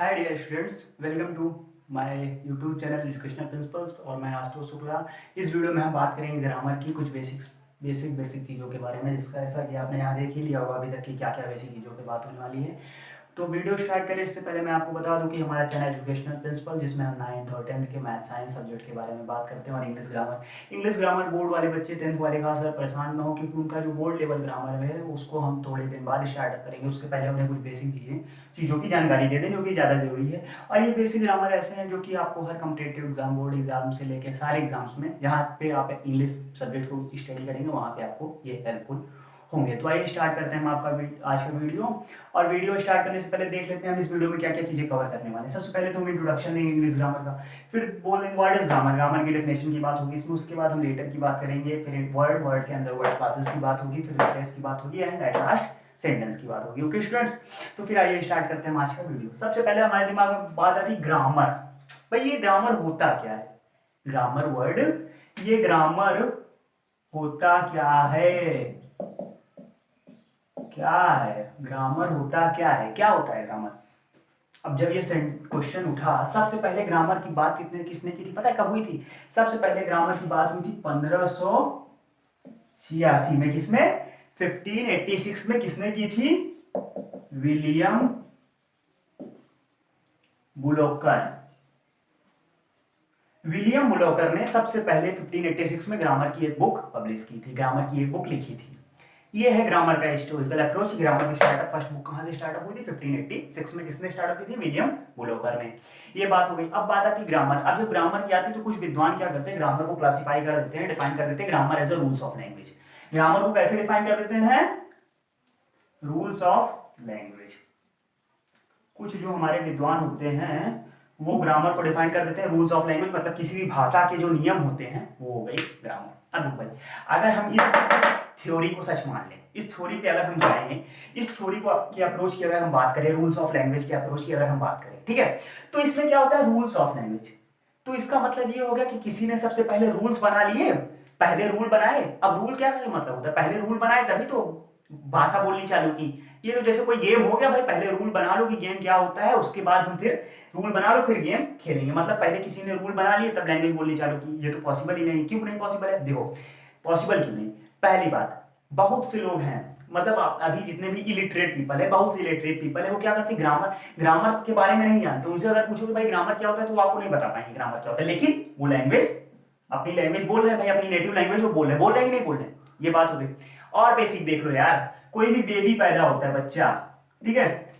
Hi dear students, welcome to my YouTube channel educational principles. और मैं आशुतोष शुक्ला। इस video में हम बात करेंगे ग्रामर की कुछ बेसिक चीज़ों के बारे में, जिसका ऐसा कि आपने यहाँ देख ही लिया होगा अभी तक कि क्या क्या बेसिक चीज़ों पे बात होने वाली है। तो वीडियो स्टार्ट करें इससे पहले मैं आपको बता दूं कि हमारा चैनल एजुकेशनल प्रिंसिपल, जिसमें हम 9th और 10th के मैथ साइंस सब्जेक्ट के बारे में बात करते हैं, और इंग्लिश ग्रामर बोर्ड वाले बच्चे 10th वाले खास कर परेशान ना हो, क्योंकि उनका जो बोर्ड लेवल ग्रामर है उसको हम थोड़े दिन बाद स्टार्ट करेंगे। उससे पहले उन्हें कुछ बेसिक चीज़ों की जानकारी दे दें, जो कि ज़्यादा जरूरी है। और ये बेसिक ग्रामर ऐसे हैं जो कि आपको हर कम्पिटेटिव एग्जाम, बोर्ड एग्जाम से लेकर सारे एग्जाम्स में जहाँ पे आप इंग्लिश सब्जेक्ट को स्टडी करेंगे वहाँ पे आपको ये हेल्पफुल होंगे। तो आइए स्टार्ट करते हैं हम आपका आज का वीडियो। और वीडियो स्टार्ट करने से पहले देख लेते हैं हम इस वीडियो में क्या क्या चीज़ें कवर करने वाले हैं। सबसे पहले तो हम इंट्रोडक्शन देंगे इंग्लिश ग्रामर का, फिर बोलेंगे व्हाट इज ग्रामर, ग्रामर की डेफिनेशन की बात होगी इसमें। उसके बाद हम लेटर की बात करेंगे, फिर वर्ड, वर्ड के अंदर वर्ड क्लासेस की बात होगी, फिर रिफ्रेश की बात होगी, एंड एट लास्ट सेंटेंस की बात होगी। ओके स्टूडेंट्स, तो फिर आइए स्टार्ट करते हैं आज का वीडियो। सबसे पहले हमारे दिमाग में बात आती है ग्रामर। भाई ये ग्रामर होता क्या है? ग्रामर वर्ड, ये ग्रामर होता क्या है? क्या है ग्रामर? होता क्या है? क्या होता है ग्रामर? अब जब ये क्वेश्चन उठा, सबसे पहले ग्रामर की बात किसने की थी पता है कब हुई थी? सबसे पहले ग्रामर की बात हुई थी 1586 में। किसमें? 1586 में। किसने की थी? विलियम बुलोकर। विलियम बुलोकर ने सबसे पहले 1586 में ग्रामर की एक बुक पब्लिश की थी, ग्रामर की एक बुक लिखी थी। ये है ग्रामर का हिस्टोरिकल अप्रोच। ग्रामर की स्टार्टअप, फर्स्ट बुक कहां से स्टार्टअप हुई थी? 1586 में। किसने स्टार्टअप की थी? विलियम बुलोकर ने। ये बात हो गई। अब बात आती है ग्रामर। अब जब ग्रामर की आती है तो कुछ विद्वान क्या करते हैं, ग्रामर को क्लासिफाई कर देते हैं, डिफाइन कर देते हैं grammar as a rules of language. Grammar को कैसे डिफाइन कर देते हैं? Rules of language. कुछ जो हमारे विद्वान होते हैं वो ग्रामर को डिफाइन कर देते हैं रूल्स ऑफ लैंग्वेज, मतलब किसी भी भाषा के जो नियम होते हैं वो हो गई ग्रामर। अब भाई, अगर हम इस थ्योरी को सच मान लें, इस थ्योरी पे अगर हम जाएं, इस थ्योरी को की अप्रोच की अगर हम बात करें, रूल्स ऑफ लैंग्वेज की अप्रोच की अगर हम बात करें, ठीक है, तो इसमें क्या होता है? Rules of language. तो इसका मतलब ये हो गया कि किसी ने सबसे पहले रूल्स बना लिए, पहले रूल बनाए। अब रूल क्या मतलब होता है? पहले रूल बनाए तभी तो भाषा बोलनी चालू की। ये तो जैसे कोई गेम हो गया भाई, पहले रूल बना लो कि गेम क्या होता है, उसके बाद हम फिर रूल बना लो, फिर गेम खेलेंगे। मतलब पहले किसी ने रूल बना लिए तब लैंग्वेज बोलनी चालू की। ये तो पॉसिबल ही नहीं। क्यों नहीं पॉसिबल है? देखो पॉसिबल क्यों नहीं। पहली बात, बहुत से लोग हैं, मतलब अभी जितने भी इलिटरेट पीपल है, बहुत से इलिटरेट पीपल है, वो क्या करते हैं, ग्रामर ग्रामर के बारे में नहीं जानते। उनसे अगर पूछो कि भाई ग्रामर क्या होता है, तो वो आपको नहीं बता पाएंगे ग्रामर क्या होता है। लेकिन वो लैंग्वेज, अपनी लैंग्वेज बोल रहे हैं भाई, अपनी नेटिव लैंग्वेज वो बोल रहे हैं कि नहीं बोल रहे हैं? ये बात हो गई। और बेसिक देख लो यार, कोई भी बेबी पैदा होता है, बच्चा, ठीक है,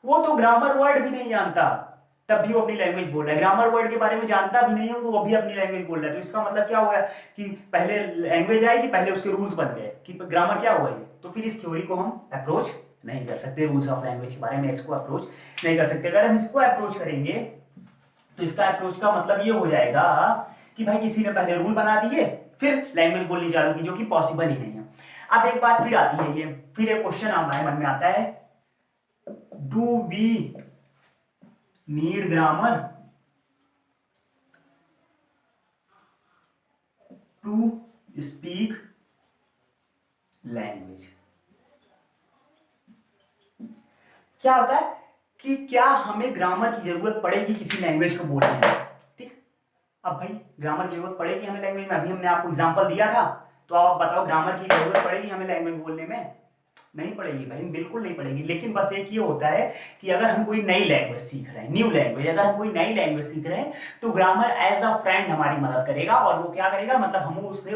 वो तो ग्रामर वर्ड भी नहीं जानता, तब भी वो अपनी लैंग्वेज बोल रहा है। ग्रामर वर्ड के बारे में जानता भी नहीं है तो वो भी अपनी लैंग्वेज बोल रहा है। तो इसका मतलब क्या हुआ कि पहले लैंग्वेज आई कि पहले उसके रूल्स बन गए कि ग्रामर क्या हुआ ये? तो फिर इस थ्योरी को हम अप्रोच नहीं कर सकते, रूल्स ऑफ लैंग्वेज के बारे में इसको अप्रोच नहीं कर सकते। अगर हम इसको अप्रोच करेंगे तो इसका अप्रोच का मतलब ये हो जाएगा कि भाई किसी ने पहले रूल बना दिए फिर लैंग्वेज बोलनी चालू की, जो कि पॉसिबल ही नहीं है। अब एक बात फिर आती है, ये फिर एक क्वेश्चन हमारे मन में आता है, do we need grammar to speak language? क्या होता है कि क्या हमें ग्रामर की जरूरत पड़ेगी किसी लैंग्वेज को बोलने में? ठीक। अब भाई ग्रामर की जरूरत पड़ेगी हमें लैंग्वेज में, अभी हमने आपको एग्जांपल दिया था, तो आप बताओ ग्रामर की जरूरत पड़ेगी हमें लैंग्वेज बोलने में? नहीं पड़ेगी भाई, बिल्कुल नहीं पड़ेगी। लेकिन बस एक ये होता है कि अगर हम कोई नई लैंग्वेज सीख रहे हैं, न्यू लैंग्वेज, अगर हम कोई नई लैंग्वेज सीख रहे हैं तो ग्रामर एज अ फ्रेंड हमारी मदद करेगा। और वो क्या करेगा, मतलब हम उससे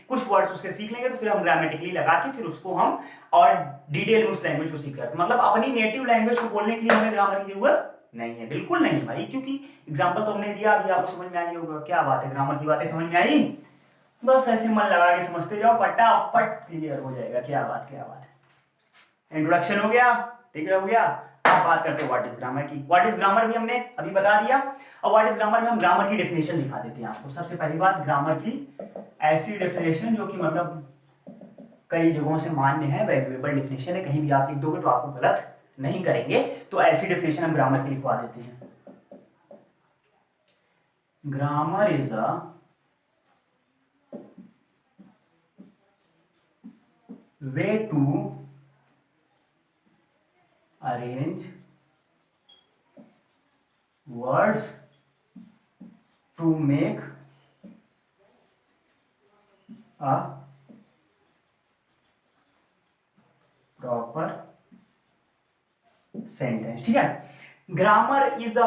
कुछ वर्ड्स उसके सीख लेंगे, तो फिर हम ग्रामेटिकली लगा के फिर उसको हम और डिटेल में उस लैंग्वेज को सीख रहे हैं। मतलब अपनी नेटिव लैंग्वेज को बोलने के लिए हमें ग्रामर की जरूरत नहीं है, बिल्कुल नहीं है भाई। क्योंकि एग्जाम्पल तो हमने दिया, अभी आपको समझ में आई होगा। क्या बात है, ग्रामर की बातें समझ में आई? बस ऐसे मन लगा के समझते जाओ, फटाफट क्लियर हो जाएगा। क्या बात, क्या बात है। इंट्रोडक्शन हो गया, ठीक है, हो गया। अब बात करते हैं व्हाट इज ग्रामर की। व्हाट इज ग्रामर भी हमने अभी बता दिया। अब व्हाट इज ग्रामर में हम ग्रामर की डेफिनेशन दिखा देते हैं आपको। सबसे पहली बात, ग्रामर की ऐसी डेफिनेशन जो कि मतलब कई जगहों से मान्य है, वैल्यूएबल डेफिनेशन है, कहीं भी आप लिख दोगे तो आपको गलत नहीं करेंगे। तो ऐसी डेफिनेशन हम ग्रामर की लिखवा देते हैं। Grammar is a way to arrange words to make a proper sentence. ठीक है, grammar is a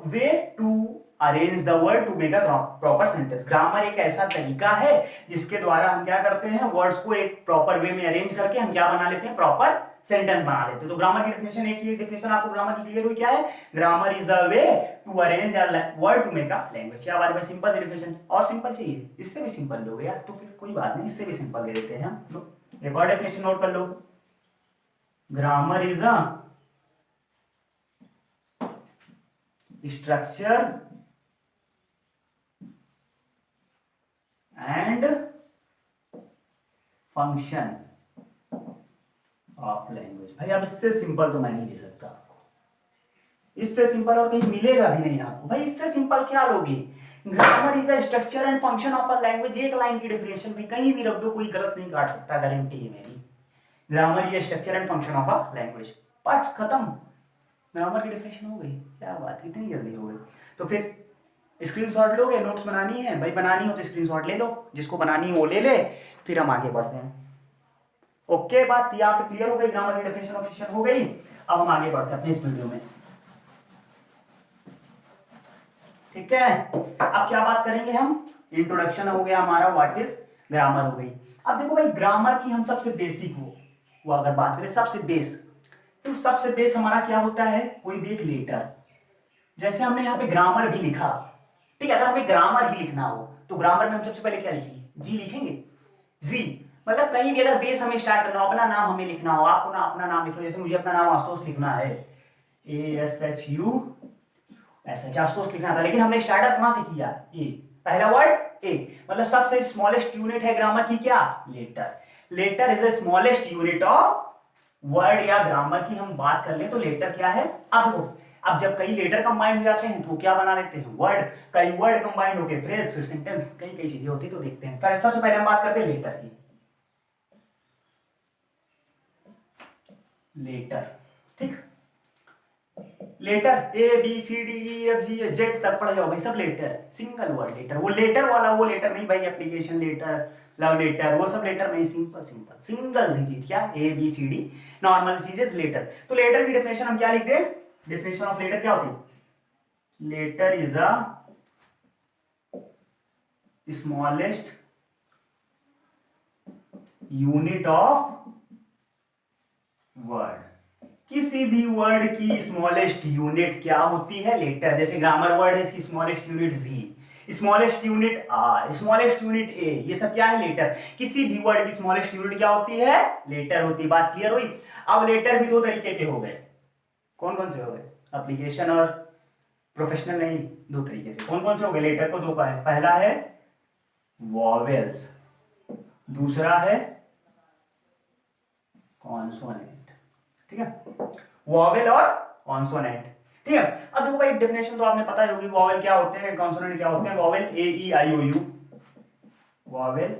way to arrange the word to make a proper sentence. Grammar एक ऐसा तरीका है जिसके द्वारा हम क्या करते हैं, वर्ड्स को एक प्रॉपर वे में अरेंज करके हम क्या बना लेते हैं, प्रॉपर सेंटेंस बना लेते हैं। तो ग्रामर की डेफिनेशन एक ही डेफिनेशन आपको ग्रामर की क्लियर हुई, क्या है, grammar is a way to arrange a word to make a language. क्या बात है, सिंपल सी डेफिनेशन। और सिंपल चाहिए, इससे भी सिंपल लोगे यार तो फिर कोई बात नहीं, इससे भी सिंपल दे देते हैं हम लोग। एक और डेफिनेशन नोट कर लो, grammar is a structure and function of language. भाई अब इससे सिंपल तो मैं नहीं दे सकता आपको, इससे सिंपल और कहीं मिलेगा भी नहीं आपको। भाई इससे सिंपल क्या लोगे, grammar is a structure and function of a language. एक लाइन की डेफिनेशन भाई कहीं भी रख दो, कोई गलत नहीं काट सकता, गारंटी है मेरी। Grammar is structure and function of a language, पाठ खत्म, ग्रामर की डेफिनेशन हो गई। क्या बात, इतनी जल्दी हो गई। तो फिर स्क्रीनशॉट लोगे, नोट्स बनानी है भाई, बनानी हो तो स्क्रीनशॉट ले लो, जिसको बनानी है वो ले ले, फिर हम आगे बढ़ते हैं। ओके, बात यहाँ पे क्लियर हो गई, ग्रामर की डेफिनेशन ऑफिशियल हो गई। अब हम आगे बढ़ते हैं अपने इस वीडियो में। ठीक है, अब क्या बात करेंगे हम, इंट्रोडक्शन हो गया हमारा, व्हाट इज ग्रामर हो गई। अब देखो भाई, ग्रामर की हम सबसे बेसिक वो अगर बात करें सबसे बेस, तो सबसे बेस हमारा क्या होता है, कोई भी एक लेटर। जैसे हमने यहाँ पे ग्रामर भी लिखा, ठीक है, अगर हमें ग्रामर ही लिखना हो तो ग्रामर में हम सबसे पहले क्या लिखेंगे, जी लिखेंगे। जी मतलब कहीं भी अगर बेस हमें स्टार्ट करना हो, अपना नाम हमें लिखना हो, आपको ना अपना नाम लिखो, जैसे मुझे अपना नाम आशुतोष लिखना है, ASHU ऐसा आशुतोष लिखना था, लेकिन हमने स्टार्टअप कहां से किया, ए, पहला वर्ड ए, मतलब सबसे स्मॉलेस्ट यूनिट है ग्रामर की क्या, letter. Letter is the smallest unit of word या ग्रामर की हम बात कर ले तो लेटर क्या है। अब देखो, अब जब कई लेटर कंबाइंड हो जाते हैं तो क्या बना लेते हैं, वर्ड। कई वर्ड कंबाइंड होके फ्रेज, फिर सेंटेंस, कई कई चीजें होती तो देखते हैं। सबसे पहले हम बात करते हैं लेटर की। लेटर, ठीक, लेटर ABCDEFG जेड तक पढ़ जाओ भाई, सब लेटर, सिंगल वर्ड लेटर। वो लेटर वाला वो लेटर नहीं भाई, एप्लीकेशन लेटर, लव लेटर, वो सब लेटर नहीं, सिंपल सिंपल सिंगल सी चीज, क्या ABCD नॉर्मल चीजें लेटर। तो लेटर की डेफिनेशन हम क्या लिखते हैं, डेफिनेशन ऑफ लेटर क्या होती है, letter is a smallest unit of word. किसी भी वर्ड की स्मॉलेस्ट यूनिट क्या होती है, लेटर। जैसे ग्रामर वर्ड है, इसकी smallest unit G, smallest unit R, smallest unit A, ये सब क्या है, लेटर। किसी भी वर्ड की स्मॉलेस्ट यूनिट क्या होती है, लेटर होती है। बात क्लियर हुई। अब लेटर भी दो तरीके के हो गए, कौन कौन से हो गए, एप्लीकेशन और प्रोफेशनल नहीं, दो तरीके से। कौन कौन से हो गए, लेटर को दो का है, पहला है वॉवेल्स, दूसरा है कॉन्सोनेंट। ठीक है, वॉवेल और कॉन्सोनेंट। ठीक है, अब देखो भाई डेफिनेशन तो आपने पता ही होगी, वॉवेल क्या होते हैं, कॉन्सोनेंट क्या होते हैं। Vowel AEIOU, vowel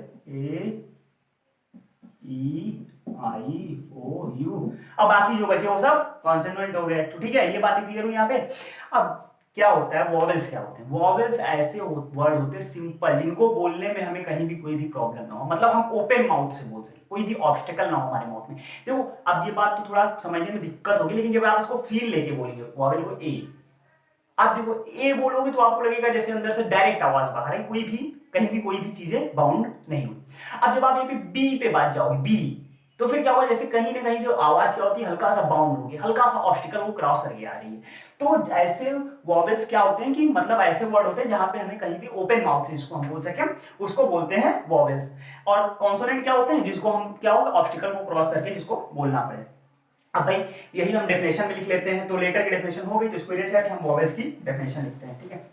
AEIOU। अब बाकी जो बचे वो सब कॉन्सोनेंट हो गए। तो ठीक है, ये बातें क्लियर हुई यहाँ पे। अब क्या होता है, वॉवेल्स क्या होते हैं, वॉवेल्स ऐसे वर्ड होते हैं सिंपल, जिनको बोलने में हमें कहीं भी कोई भी प्रॉब्लम ना हो, मतलब हम ओपन माउथ से बोल सके, कोई भी ऑब्स्टेकल ना हो हमारे माउथ में। देखो अब ये बात तो थोड़ा समझने में दिक्कत होगी, लेकिन जब आप इसको फील लेके बोलेंगे वॉवेल को ए, आप देखो ए बोलोगे तो आपको लगेगा जैसे अंदर से डायरेक्ट आवाज बाहर है, कोई भी कहीं भी कोई भी चीजें बाउंड नहीं हुई। अब जब आप यहाँ पे बी पे बात जाओगे, बी, तो फिर क्या होगा, जैसे कहीं ना कहीं जो आवाज क्या होती है, हल्का सा बाउंड होगी, हल्का सा ऑब्स्टिकल वो क्रॉस करके आ रही है। तो ऐसे वॉवेल्स क्या होते हैं कि मतलब ऐसे वर्ड होते हैं जहां पे हमें कहीं भी ओपन माउथ से जिसको हम बोल सकें, उसको बोलते हैं वॉवेल्स। और कॉन्सोनेंट क्या होते हैं, जिसको हम क्या होगा, ऑब्स्टिकल को क्रॉस करके जिसको बोलना पड़े। अब भाई यही हम डेफिनेशन में लिख लेते हैं, तो लेटर की डेफिनेशन हो गई, तो इसको इरेज करके हम वॉवेल्स की डेफिनेशन लिखते हैं। ठीक है,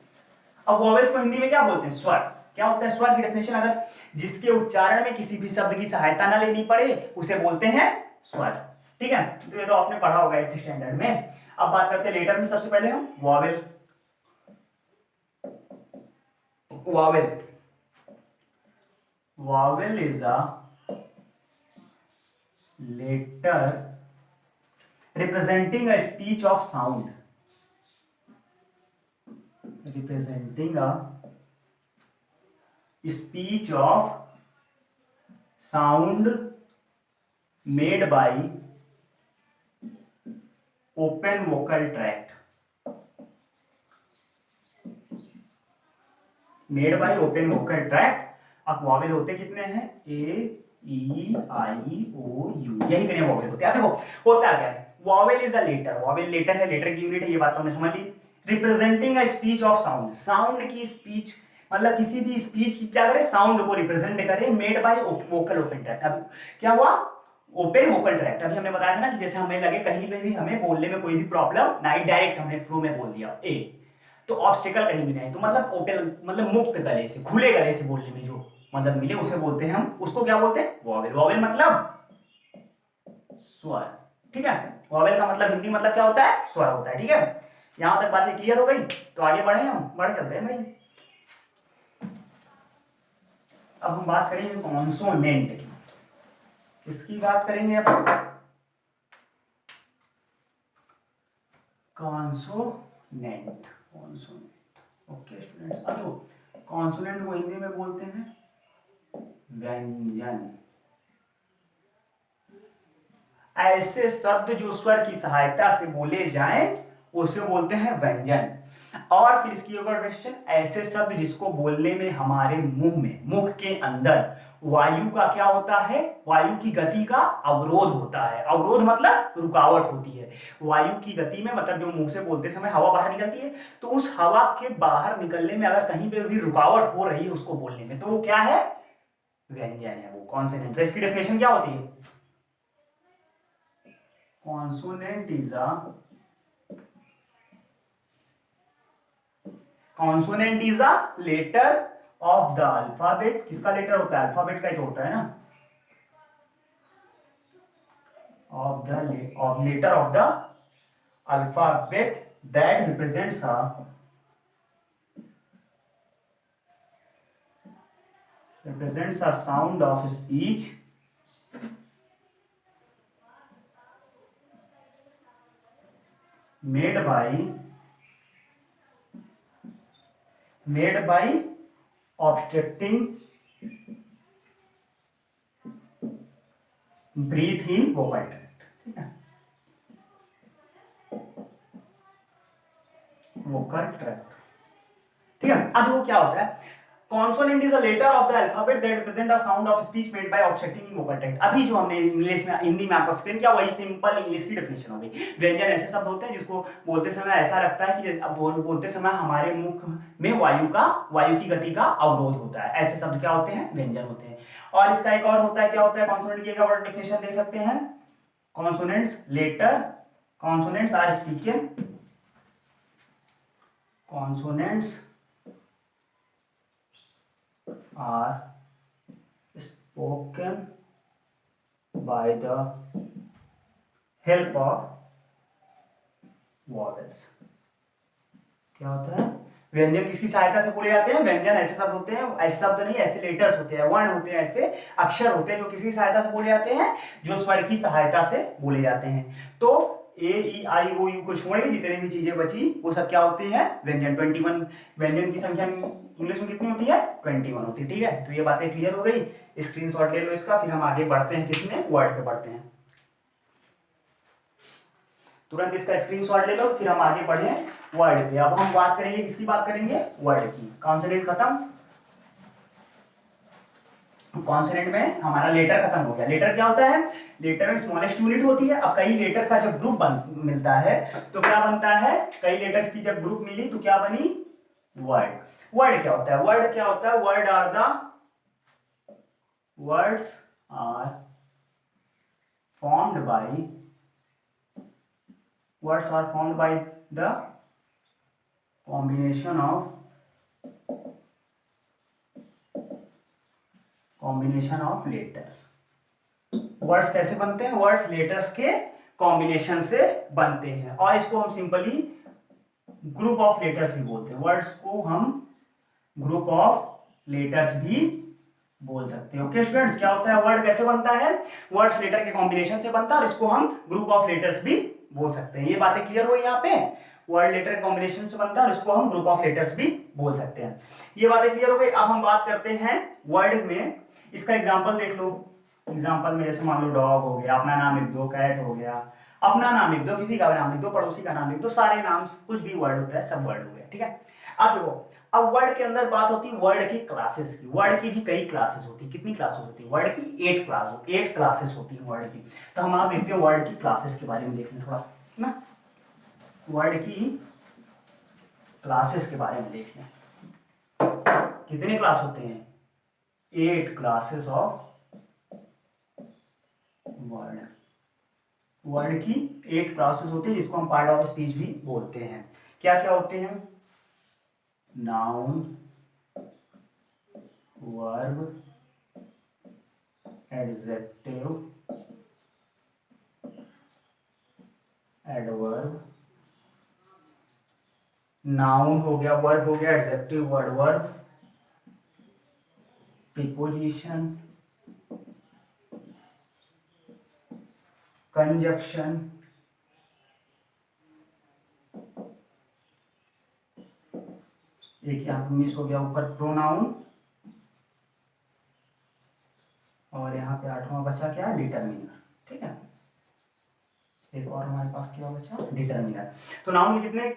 अब वॉवेल्स को हिंदी में क्या बोलते हैं, स्वर। क्या होता है स्वर की डेफिनेशन, अगर जिसके उच्चारण में किसी भी शब्द की सहायता ना लेनी पड़े उसे बोलते हैं स्वर। ठीक है, तो ये तो आपने पढ़ा होगा 8th स्टैंडर्ड में। अब बात करते हैं लेटर में, सबसे पहले हम vowel, vowel, vowel is a letter representing a speech of sound, representing a speech of sound made by open vocal tract, made by open vocal tract. अब वॉवेल होते कितने हैं, ए ई आई ओ यू, यही कितने वॉवेल होते हैं। देखो होता क्या है, vowel is a letter, vowel letter है, लेटर की यूनिट है, ये बात तो हमने समझ ली। Representing a speech of sound, sound की स्पीच, मतलब किसी भी स्पीच की क्या करे, साउंड को रिप्रेजेंट करे, made by vocal open tract. अब क्या हुआ, ओपन वोकल ट्रैक्ट। अभी हमने बताया था ना कि जैसे हमें लगे कहीं पे भी हमें बोलने में कोई भी प्रॉब्लम ना, डायरेक्ट हमने फ्लो में बोल दिया ए, तो ऑब्स्टिकल कहीं भी नहीं, तो मतलब ओपन मतलब मुक्त गले से, खुले गले से बोलने में जो मदद मिले उसे बोलते हैं हम, उसको क्या बोलते हैं, वॉवेल। वॉवेल मतलब स्वर, ठीक है। वॉवेल का मतलब हिंदी मतलब क्या होता है, स्वर होता है, ठीक है। यहां तक बातें क्लियर हो गई, तो आगे बढ़े, हम बढ़ चलते हैं भाई। अब हम बात करेंगे कॉन्सोनेंट की। किसकी बात करेंगे अब, कॉन्सोनेंट। कॉन्सोनेंट, ओके स्टूडेंट्स, अब देखो कॉन्सोनेंट को हिंदी में बोलते हैं व्यंजन। ऐसे शब्द जो स्वर की सहायता से बोले जाएं उसे बोलते हैं व्यंजन। और फिर इसकी ऊपर क्वेश्चन, ऐसे शब्द जिसको बोलने में हमारे मुंह में, मुख के अंदर वायु का क्या होता है, वायु की गति का अवरोध होता है। अवरोध मतलब रुकावट होती है वायु की गति में, मतलब जो मुंह से बोलते समय हवा बाहर निकलती है, तो उस हवा के बाहर निकलने में अगर कहीं पे भी रुकावट हो रही है उसको बोलने में, तो वो क्या है, व्यंजन है, वो कॉन्सोनेंट। तो इसकी डेफिनेशन क्या होती है, consonant is a consonant is a letter of the alphabet। किसका लेटर होता है, अल्फाबेट का ही तो होता है ना, of letter of the alphabet that represents a sound of speech made by obstructing breath in vocal tract, ठीक है, वोकल ट्रैक्ट, ठीक है। अब वो क्या होता है, consonant is a letter of the alphabet that represent a sound of speech made by obstructing vocal tract. अभी जो हमने इंग्लिश में, हिंदी में आपको एक्सप्लेन किया, वही सिंपल इंग्लिश की डेफिनेशन हो गई। व्यंजन ऐसे शब्द होते हैं जिसको बोलते समय ऐसा लगता है कि जैसे अब बोलते समय हमारे मुख में वायु की गति का अवरोध होता है, ऐसे शब्द क्या होते हैं, व्यंजन होते हैं। और इसका एक और होता है, क्या होता है कॉन्सोनेंट की, एक और डेफिनेशन दे सकते हैं, consonants letter, consonants are spoken, consonants are spoken by the help of vowels। क्या होता है, व्यंजन किसकी सहायता से बोले जाते हैं, व्यंजन ऐसे शब्द होते हैं, ऐसे शब्द नहीं, ऐसे लेटर्स होते हैं, वर्ण होते हैं, ऐसे अक्षर होते हैं जो किसकी सहायता से बोले जाते हैं, जो स्वर की सहायता से बोले जाते हैं। तो ए ई आई ओ यू को छोड़ के जितने भी चीजें बची वो सब क्या होती है, व्यंजन। 21 व्यंजन की संख्या इंग्लिश में कितनी होती है, 21 होती है, ठीक है। तो ये बातें क्लियर हो गई, स्क्रीनशॉट ले लो इसका, फिर हम आगे बढ़ते हैं, किसमें, वर्ड पे बढ़ते हैं। तुरंत इसका स्क्रीनशॉट ले लो, फिर हम आगे बढ़े वर्ड पे। अब हम बात करेंगे, किसकी बात करेंगे, वर्ड की। कॉन्सोनेंट खत्म, कॉन्सोनेंट में हमारा लेटर खत्म हो गया। लेटर क्या होता है, लेटर में स्मॉलेस्ट यूनिट होती है। अब कई लेटर का जब ग्रुप मिलता है तो क्या बनता है, कई लेटर्स की जब ग्रुप मिली तो क्या बनी, वर्ड। वर्ड क्या होता है, वर्ड क्या होता है, words are formed by the combination of letters. Words कैसे बनते हैं, वर्ड्स लेटर्स के कॉम्बिनेशन से बनते हैं, और इसको हम सिंपली ग्रुप ऑफ लेटर्स भी बोलते हैं। वर्ड्स को हम ग्रुप ऑफ लेटर्स भी बोल सकते हैं। ओके स्टूडेंट्स, क्या होता है, वर्ड कैसे बनता है, वर्ड्स लेटर के कॉम्बिनेशन से बनता है, और इसको हम ग्रुप ऑफ लेटर्स भी बोल सकते हैं। ये बातें क्लियर हुई यहाँ पे। वर्ड लेटर कॉम्बिनेशन से बनता है और इसको हम ग्रुप ऑफ लेटर्स भी बोल सकते हैं। ये बातें क्लियर हो गई। अब हम बात करते हैं वर्ड में, इसका एग्जांपल देख लो। एग्जांपल में जैसे मान लो डॉग हो गया, अपना नाम लिख दो, कैट हो गया, अपना नाम लिख दो, किसी का भी नाम लिख दो, पड़ोसी का नाम लिख दो, सारे नाम कुछ भी वर्ड होता है सब वर्ड हो गया, ठीक है। अब देखो, अब वर्ड के अंदर बात होती है वर्ड की क्लासेस की। वर्ड की भी कई क्लासेस होती है। कितनी क्लासेस होती है वर्ड की? 8 क्लासेस होती है वर्ड की। तो हम आप देखते हैं वर्ड की क्लासेस के बारे में देख लें थोड़ा ना, वर्ड की क्लासेस के बारे में देख लें। कितने क्लास होते हैं? 8 क्लासेस ऑफ वर्ड। वर्ड की 8 क्लासेस होती है जिसको हम पार्ट ऑफ स्पीच भी बोलते हैं। क्या क्या होते हैं? Noun, verb, adjective, adverb. Noun हो गया, वर्ब हो गया, एडजेक्टिव, वर्ब, प्रीपोजिशन, कंजक्शन, एक यहाँ पे मिस हो गया ऊपर, प्रोनाउन, और यहाँ पे 8वां बचा क्या? डिटरमिनर, ठीक है। एक और हमारे पास क्या बचा? डिटरमिनर। तो नाउन की कितने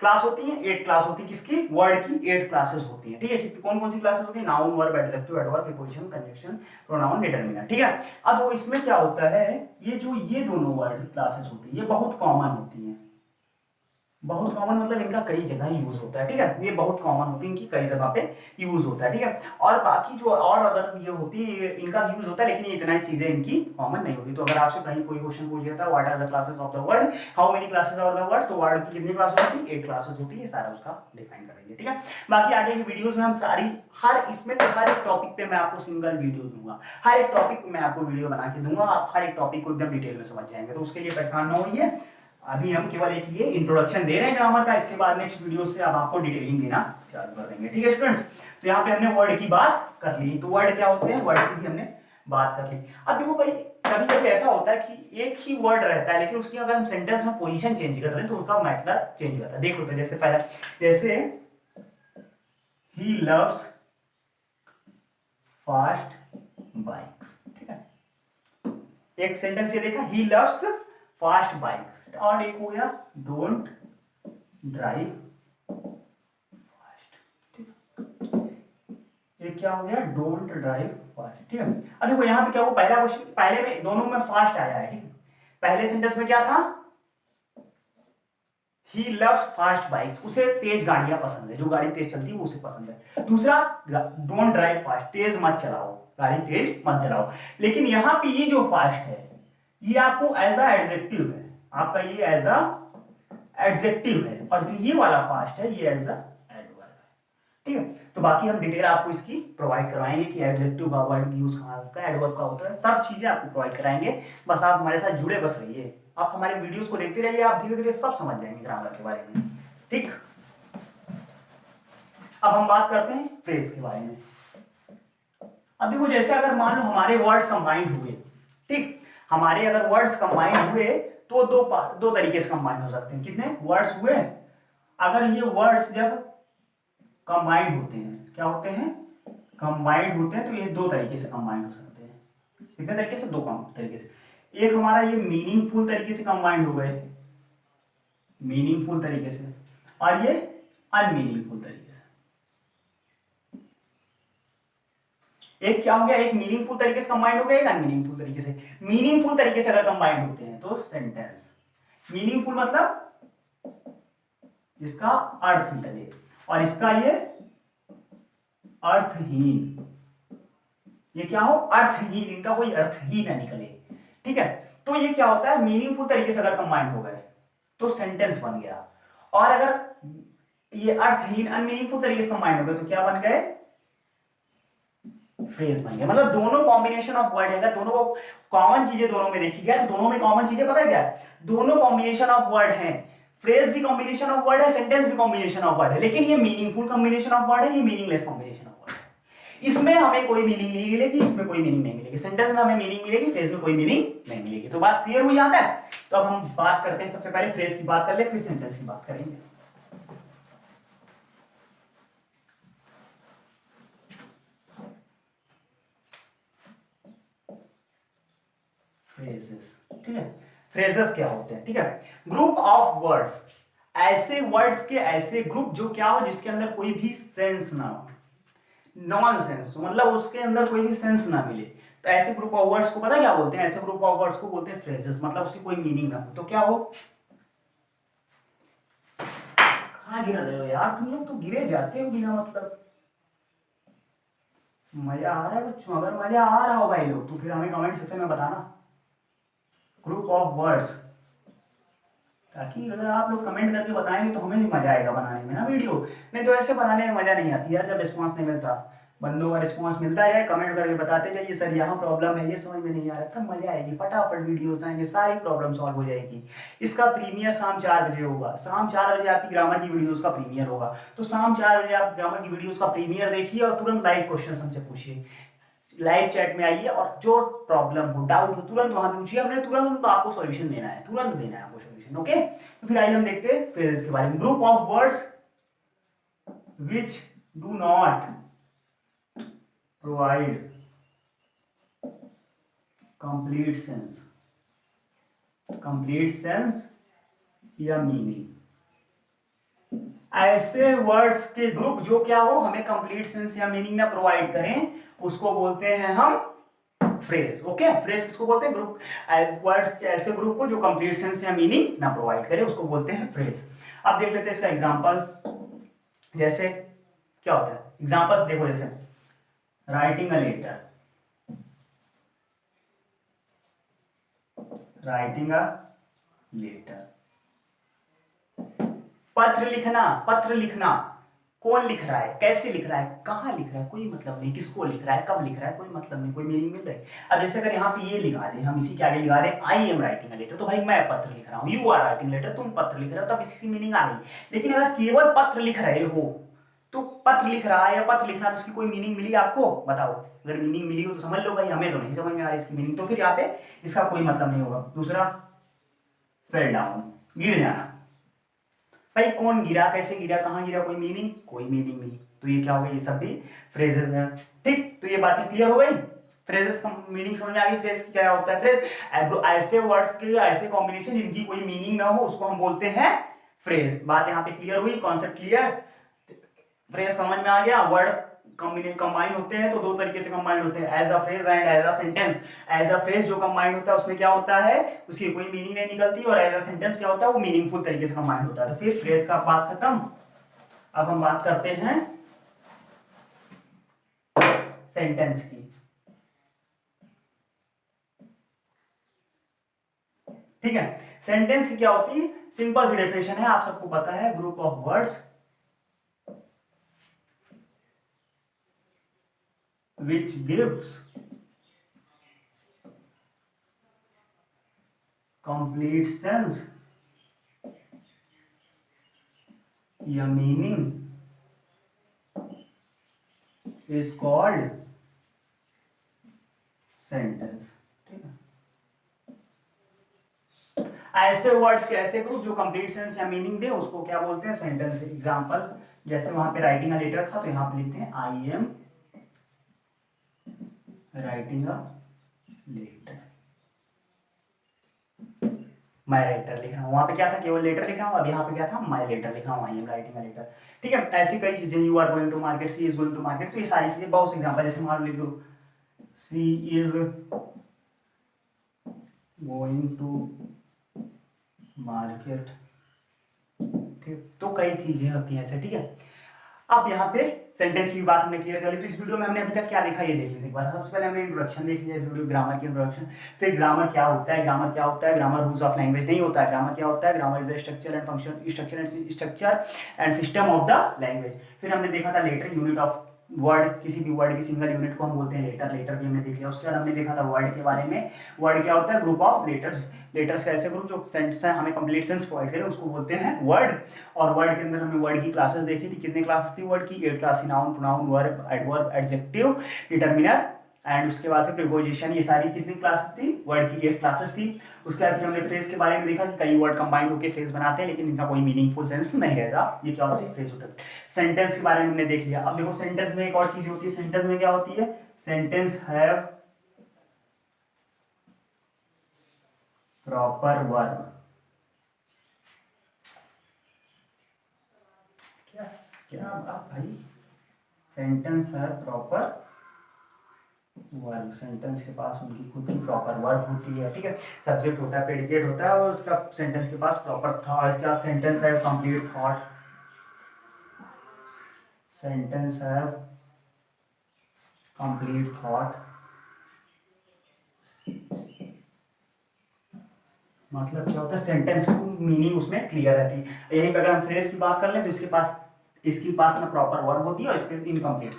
क्लास होती है? 8 क्लास होती है। किसकी? वर्ड की 8 क्लासेस होती है, ठीक है। कौन कौन सी क्लासेस होती है? Noun, verb, adjective, adverb, preposition, conjunction, pronoun, determiner, ठीक है। अब वो इसमें क्या होता है, ये दोनों वर्ड क्लासेस होती है ये बहुत कॉमन होती है। बहुत कॉमन मतलब इनका कई जगह यूज होता है, ठीक है। ये बहुत कॉमन होती है, इनकी कई जगह पे यूज होता है, ठीक है। और बाकी जो और अदर ये होती है इनका यूज होता है, लेकिन ये इतना ही चीजें इनकी कॉमन नहीं होती। तो अगर आपसे कहीं कोई क्वेश्चन पूछ जाता है what are the classes of the word, how many classes are the word, तो वर्ड की कितनी क्लास होती है? 8 क्लासेस होती है। सारा उसका डिफाइन करेंगे, ठीक है। बाकी आगे की वीडियोस में हम सारी इसमें से हर एक टॉपिक पे मैं आपको सिंगल वीडियो दूंगा। हर एक टॉपिक पे मैं आपको वीडियो बना के दूंगा, आप हर एक टॉपिक को एकदम डिटेल में समझ जाएंगे। तो उसके लिए परेशान ना होइए, अभी हम केवल एक ये इंट्रोडक्शन दे रहे हैं ग्रामर का। इसके बाद नेक्स्ट वीडियो से अब आपको डिटेलिंग देना चालू कर देंगे, ठीक है स्टूडेंट्स। तो यहाँ पे हमने वर्ड की बात कर ली। तो वर्ड क्या होते हैं, वर्ड की भी हमने बात कर ली। अब देखो भाई, कभी कभी ऐसा होता है कि एक ही वर्ड रहता है, लेकिन उसकी अगर हम सेंटेंस में पोजीशन चेंज कर रहे हैं तो उसका मतलब चेंज हो जाता है। देखो तो जैसे पहला, जैसे ही लव्स फास्ट बाइक्स, ठीक है। एक सेंटेंस ये देखा, ही लव्स फास्ट बाइक्स, और एक हो गया डोंट ड्राइव फास्ट, ठीक है। एक क्या हो गया? डोंट ड्राइव फास्ट, ठीक है। अब देखो यहाँ पे क्या हो, पहला क्वेश्चन, पहले में दोनों में फास्ट आया है, ठीक है। पहले सेंटेंस में क्या था? ही लव्स फास्ट बाइक्स, उसे तेज गाड़ियां पसंद है, जो गाड़ी तेज चलती है वो उसे पसंद है। दूसरा, डोंट ड्राइव फास्ट, तेज मत चलाओ, गाड़ी तेज मत चलाओ। लेकिन यहाँ पे ये जो फास्ट है ये आपको एज अ एडजेक्टिव है, आपका ये एज अ एडजेक्टिव है, और जो ये वाला फास्ट है ये एज अ एडवर्ब है, ठीक है। तो बाकी हम डिटेल आपको इसकी प्रोवाइड करवाएंगे कि एडजेक्टिव का वर्ड यूज कहाँ होता है, एडवर्ब का होता है, सब चीजें आपको प्रोवाइड कराएंगे। बस आप हमारे साथ जुड़े बस रहिए, आप हमारे वीडियोस को देखते रहिए, आप धीरे धीरे सब समझ जाएंगे ग्रामर के बारे में, ठीक। अब हम बात करते हैं फ्रेज के बारे में। अब देखो, जैसे अगर मान लो हमारे वर्ड्स कंबाइंड हुए, ठीक, हमारे अगर वर्ड्स कंबाइंड हुए तो दो तरीके से कंबाइंड हो सकते हैं। कितने वर्ड्स हुए? अगर ये वर्ड्स जब कंबाइंड होते हैं, क्या होते हैं? कंबाइंड होते हैं, तो ये दो तरीके से कंबाइंड हो सकते हैं। कितने तरीके से? दो तरीके से। एक हमारा ये मीनिंगफुल तरीके से कंबाइंड हो गए, मीनिंगफुल तरीके से, और ये अनमीनिंगफुल तरीके से। एक क्या हो गया? एक मीनिंगफुल तरीके से कंबाइंड हो गया, एक अनमीनिंगफुल तरीके से। मीनिंगफुल तरीके से अगर कंबाइंड होते हैं तो सेंटेंस। मीनिंगफुल मतलब इसका अर्थ निकले, और इसका ये अर्थहीन। ये क्या हो? अर्थहीन, इनका कोई अर्थ ही ना निकले, ठीक है। तो ये क्या होता है? मीनिंगफुल तरीके से अगर कंबाइंड हो गए तो सेंटेंस बन गया, और अगर ये अर्थहीन अनमीनिंगफुल तरीके से कंबाइंड हो गए तो क्या बन गए? फ्रेज बन गया। मतलब दोनों कॉम्बिनेशन ऑफ वर्ड है, दोनों को कॉमन चीजें दोनों में देखी जाए तो दोनों में कॉमन चीजें पता है क्या है? दोनों कॉम्बिनेशन ऑफ वर्ड हैं। फ्रेज भी कॉम्बिनेशन ऑफ वर्ड है, सेंटेंस भी कॉम्बिनेशन ऑफ वर्ड है, लेकिन ये मीनिंगफुल कॉम्बिनेशन ऑफ वर्ड है, ये मीनिंगलेस कॉम्बिनेशन ऑफ वर्ड है। इसमें हमें कोई मीनिंग नहीं मिलेगी, इसमें कोई मीनिंग नहीं मिलेगी। सेंटेंस में हमें मीनिंग मिलेगी, फ्रेज में कोई मीनिंग नहीं मिलेगी। तो बात क्लियर हुई यहाँ तक? तो अब हम बात करते हैं, सबसे पहले फ्रेज की बात कर ले, फिर सेंटेंस की बात करेंगे। फ्रेजेस, ठीक है। फ्रेजेस क्या होते हैं, ठीक है, ग्रुप ऑफ वर्ड्स, ऐसे वर्ड्स के ऐसे ग्रुप जो क्या हो, जिसके अंदर कोई भी सेंस ना हो, नॉन सेंस, मतलब उसके अंदर कोई भी सेंस ना मिले, तो ऐसे ग्रुप ऑफ वर्ड्स को पता क्या बोलते हैं, ऐसे ग्रुप ऑफ वर्ड्स को बोलते हैं फ्रेजेस, मतलब उसकी कोई मीनिंग ना हो। तो क्या हो, कहाँ गिर रहे हो यार तुम लोग, तो गिरे जाते हो बिना मतलब। मजा आ रहा है बच्चों? अगर मजा आ रहा हो भाई लोग तो फिर हमें कमेंट सेक्शन में बताना ग्रुप ऑफ वर्ड्स, ताकि अगर आप लोग कमेंट करके बताएंगे तो हमें भी मजा आएगा बनाने में ना वीडियो। नहीं तो ऐसे बनाने में मजा नहीं आती यार, जब रिस्पॉन्स नहीं मिलता। बंदों का रिस्पॉन्स मिलता है, कमेंट करके बताते जाइए सर यहाँ प्रॉब्लम है, ये समझ में नहीं आ रहा, तब मजा आएगी, फटाफट वीडियोस आएंगे, सारी प्रॉब्लम सॉल्व हो जाएगी। इसका प्रीमियर शाम 4 बजे होगा, शाम 4 बजे आपकी ग्रामर की वीडियोस का प्रीमियर होगा, तो शाम 4 बजे आप ग्रामर की वीडियोस का प्रीमियर देखिए और तुरंत लाइव क्वेश्चन हमसे पूछिए, लाइव चैट में आइए और जो प्रॉब्लम हो, डाउट हो, तुरंत वहां पूछिए, हमने तुरंत आपको सॉल्यूशन देना है, तुरंत देना है आपको सॉल्यूशन। ओके, तो फिर आइए हम देखते हैं फिर इसके बारे में। Group of words which do not provide complete sense, complete sense या मीनिंग, ऐसे वर्ड्स के ग्रुप जो क्या हो, हमें कंप्लीट सेंस या मीनिंग ना प्रोवाइड करें, उसको बोलते हैं हम फ्रेज। ओके, फ्रेज किसको बोलते हैं, ग्रुप वर्ड्स के ऐसे ग्रुप को जो कंप्लीट सेंस या मीनिंग ना प्रोवाइड करे, उसको बोलते हैं फ्रेज। अब देख लेते हैं इसका एग्जांपल, जैसे क्या होता है, एग्जांपल्स देखो, जैसे writing a letter, writing a letter, पत्र लिखना, पत्र लिखना, कौन लिख रहा है, कैसे लिख रहा है, कहाँ लिख रहा है, कोई मतलब नहीं, किसको लिख रहा है, कब लिख रहा है, कोई मतलब नहीं, कोई मीनिंग मिल रहा है। अब जैसे अगर यहाँ पे ये लिखा दे, हम इसी के आगे लिखा दे I am writing a letter, तो भाई मैं पत्र लिख रहा हूँ, यू आर राइटिंग लेटर, तुम पत्र लिख रहे हो, तब इसकी मीनिंग आ गई। लेकिन अगर केवल पत्र लिख रहे हो, तो पत्र लिख रहा है या पत्र लिखना, तो उसकी कोई मीनिंग मिली आपको, बताओ। अगर मीनिंग मिली हो तो समझ लो भाई, हमें तो नहीं समझ में आ रही इसकी मीनिंग, तो फिर यहाँ पे इसका कोई मतलब नहीं होगा। दूसरा, फेल डाउन, गिर जाना, भाई कौन गिरा, कैसे गिरा, कहाँ गिरा, कोई मीनिंग, कोई मीनिंग नहीं, तो ये क्या हो गया, ये सब भी फ्रेजेस हैं। ठीक, तो ये बातें क्लियर हो गई, फ्रेजेस का मीनिंग समझ में आ गई, फ्रेज क्या होता है, फ्रेज ऐसे वर्ड्स के ऐसे कॉम्बिनेशन जिनकी कोई मीनिंग ना हो, उसको हम बोलते हैं फ्रेज। बात यहाँ पे क्लियर हुई, कॉन्सेप्ट क्लियर, फ्रेज समझ में आ गया। वर्ड कंबाइन होते हैं तो दो तरीके से कंबाइन होते हैं, as a phrase and as a sentence. As a phrase जो कंबाइन होता है उसमें क्या होता है, उसकी कोई मीनिंग नहीं निकलती, और एज अ सेंटेंस क्या होता है, वो मीनिंगफुल तरीके से कंबाइन होता है। तो फिर फ्रेज का बात खत्म, अब हम बात करते हैं सेंटेंस की। ठीक है, सेंटेंस की क्या होती है, सिंपल सी डेफिनेशन है, आप सबको पता है, group of words which gives complete sense या meaning is called sentence। ठीक है, ऐसे वर्ड्स के ऐसे ग्रुप जो कंप्लीट सेंस या मीनिंग दे, उसको क्या बोलते हैं, सेंटेंस। एग्जांपल, जैसे वहां पे राइटिंग अ लेटर था, तो यहां पे लिखते हैं I am writing a letter, मैं लेटर लिख रहा हूँ, वहां पे क्या था, केवल लेटर लिख रहा हूँ, अब यहाँ पे क्या था, मैं लेटर लिखा हूँ, I am writing a letter. ठीक है, ऐसी कई चीजें, you are going to market, she is going to market, तो ये सारी चीजें, बहुत से एग्जांपल, जैसे मान लिख दो सी इज गोइंग टू मार्केट। ठीक, तो कई चीजें होती हैं ऐसे। ठीक है, अब यहाँ पे सेंटेंस की बात हमने क्लियर कर ली, तो इस वीडियो में हमने अभी तक क्या देखा ये देख लेते एक बार। सबसे पहले हमने इंट्रोडक्शन देख लिया इस वीडियो, ग्रामर की इंट्रोडक्शन। तो ये ग्रामर क्या होता है, ग्रामर क्या होता है, ग्रामर रूल्स ऑफ लैंग्वेज नहीं होता है। ग्रामर क्या होता है, grammar is structure and function, structure and system of the language. फिर हमने देखा था लेटर, यूनिट ऑफ वर्ड, किसी भी वर्ड की सिंगल यूनिट को हम बोलते हैं लेटर, लेटर भी हमने देख लिया। उसके बाद हमने देखा था वर्ड के बारे में, वर्ड क्या होता है, ग्रुप ऑफ लेटर्स, लेटर्स का ऐसे ग्रुप जो सेंस है, हमें कंप्लीट सेंस प्रोवाइड करे, उसको बोलते हैं वर्ड। और वर्ड के अंदर हमने वर्ड की क्लासेस देखी थी, कितने क्लासेस थी वर्ड की, 8 क्लास थी, noun, pronoun, verb, adverb, adjective, determiner, and उसके बाद फिर प्रीपोजिशन, ये सारी कितनी क्लासेस थी, वर्ड की 8 क्लासेस थी। उसके बाद फिर हमने फ्रेज के बारे में देखा कि कई वर्ड कंबाइंड होकर फ्रेज बनाते हैं लेकिन इनका कोई मीनिंगफुल सेंस नहीं रहता, ये क्या होते हैं, फ्रेज होते हैं। सेंटेंस के बारे में हमने देख लिया। अब देखो सेंटेंस में एक और चीज होती है, सेंटेंस में क्या होती है, सेंटेंस हैव प्रॉपर वर्ब। क्या बात भाई, सेंटेंस है प्रॉपर वर्ब, सेंटेंस के पास उनकी खुद की प्रॉपर वर्ब होती है, ठीक है। सब्जेक्ट होता है, प्रेडिकेट होता है और उसका सेंटेंस के पास प्रॉपर थॉट, इसका सेंटेंस है कंप्लीट थॉट, सेंटेंस है कंप्लीट थॉट, मतलब क्या होता है, सेंटेंस मीनिंग उसमें क्लियर रहती है। यहीं पर अगर हम फ्रेज की बात कर लें तो इसके पास ना प्रॉपर वर्ब होती है और इसके इनकम्प्लीट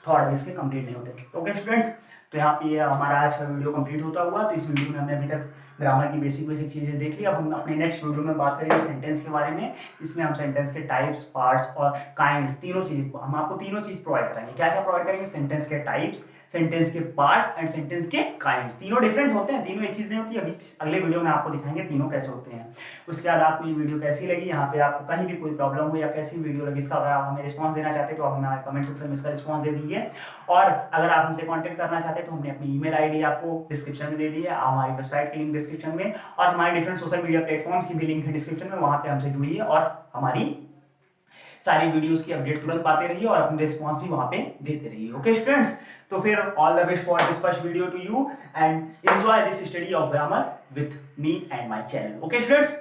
थॉट इसके कंप्लीट नहीं होते। ओके स्टूडेंट्स, तो यहाँ पे हमारा आज का वीडियो कंप्लीट होता हुआ। तो इस वीडियो में हमने अभी तक ग्रामर की बेसिक चीज़ें देख ली। अब हम अपने नेक्स्ट वीडियो में बात करेंगे सेंटेंस के बारे में। इसमें हम सेंटेंस के टाइप्स, पार्ट्स और काइंड्स, तीनों चीज़ हम आपको तीनों चीज़ प्रोवाइड करेंगे। क्या क्या प्रोवाइड करेंगे, सेंटेंस के टाइप्स, सेंटेंस के पार्ट्स एंड सेंटेंस के काइंड्स। तीनों डिफरेंट होते हैं, तीनों एक चीज़ नहीं होती। अभी अगले वीडियो में आपको दिखाएंगे तीनों कैसे होते हैं। उसके बाद आपको ये वीडियो कैसी लगी, यहाँ पे आपको कहीं भी कोई प्रॉब्लम हो या कैसी वीडियो लगी, इसका अगर आप हमें रिस्पॉन्स देना चाहते हैं तो आप हमें कमेंट सेक्शन में इसका रिस्पॉन्स दे दीजिए। और अगर आप हमसे कॉन्टेक्ट करना चाहते हैं तो हमने अपनी ईमेल आईडी आपको डिस्क्रिप्शन में दे दी है, हमारी वेबसाइट की लिंक डिस्क्रिप्शन में, और हमारे डिफरेंट सोशल मीडिया प्लेटफॉर्म्स की भी लिंक है डिस्क्रिप्शन में, वहाँ पे हमसे जुड़िए और हमारी सारी वीडियोस की अपडेट तुरंत पाते रहिए और अपने रिस्पॉन्स भी वहाँ पे देते रहिए। ओके स्टूडेंट्स, तो फिर all the best for this first video to you and enjoy this study of grammar with me and my channel. Okay students.